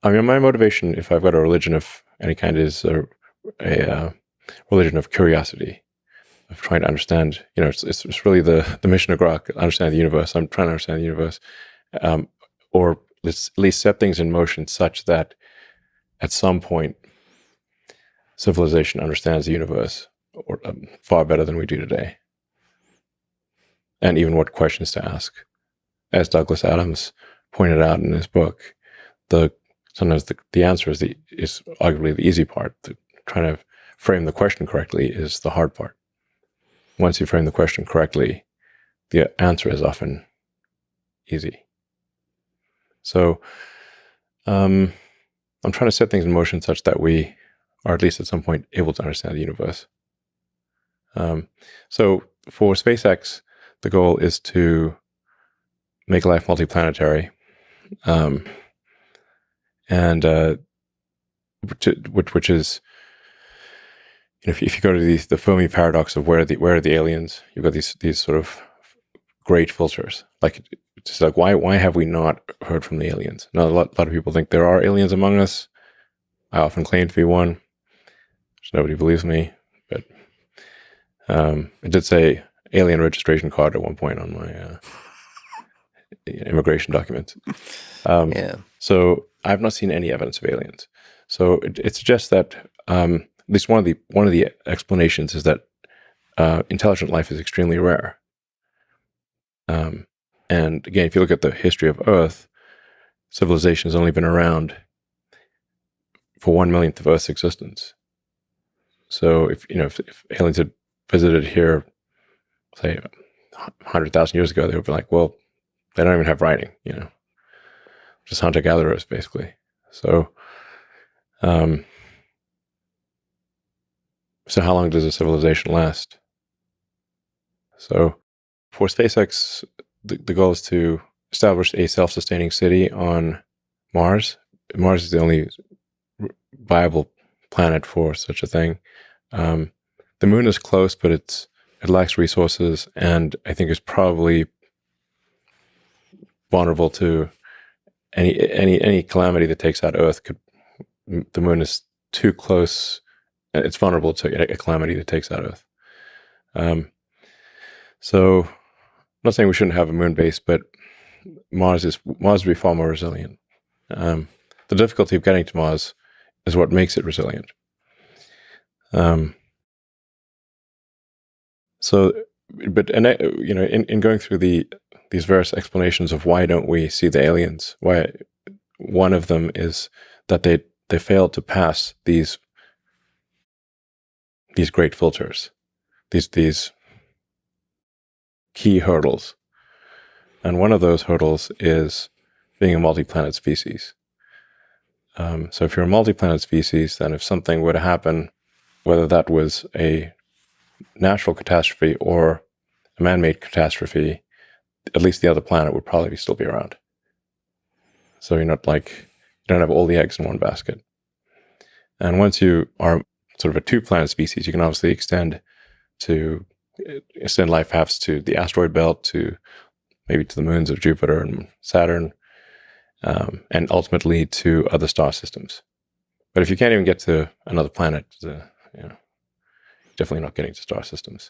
I mean, my motivation, if I've got a religion of any kind, is a religion of curiosity, of trying to understand. It's really the mission of Grok, understand the universe. I'm trying to understand the universe, or let's at least set things in motion such that at some point civilization understands the universe or far better than we do today, and even what questions to ask. As Douglas Adams pointed out in his book, sometimes the answer is arguably the easy part. Trying to frame the question correctly is the hard part. Once you frame the question correctly, the answer is often easy. So I'm trying to set things in motion such that we are at least at some point able to understand the universe. So for SpaceX, the goal is to make life multiplanetary, and which is, if you go to the Fermi paradox of where are the aliens, you've got these sort of great filters. Like, it's like, why have we not heard from the aliens? Now, a lot of people think there are aliens among us. I often claim to be one. Nobody believes me, but it did say alien registration card at one point on my immigration documents. So I've not seen any evidence of aliens. So it suggests that at least one of the explanations is that intelligent life is extremely rare. And again, if you look at the history of Earth, civilization has only been around for 1/1,000,000th of Earth's existence. So if aliens had visited here, say 100,000 years ago, they would be like, well, they don't even have writing, just hunter-gatherers, basically. So, so how long does a civilization last? So for SpaceX, the goal is to establish a self-sustaining city on Mars. Mars is the only viable planet for such a thing. The moon is close, but it lacks resources, and I think is probably vulnerable to any calamity that takes out Earth. The moon is too close. It's vulnerable to a calamity that takes out Earth. So I'm not saying we shouldn't have a moon base, but Mars would be far more resilient. The difficulty of getting to Mars is what makes it resilient. In going through these various explanations of why don't we see the aliens, why one of them is that they failed to pass these great filters, these key hurdles, and one of those hurdles is being a multi-planet species. So if you're a multi-planet species, then if something were to happen, whether that was a natural catastrophe or a man-made catastrophe, at least the other planet would probably still be around. So you don't have all the eggs in one basket. And once you are sort of a two-planet species, you can obviously extend life perhaps to the asteroid belt, to maybe to the moons of Jupiter and Saturn, and ultimately to other star systems. But if you can't even get to another planet, definitely not getting to star systems.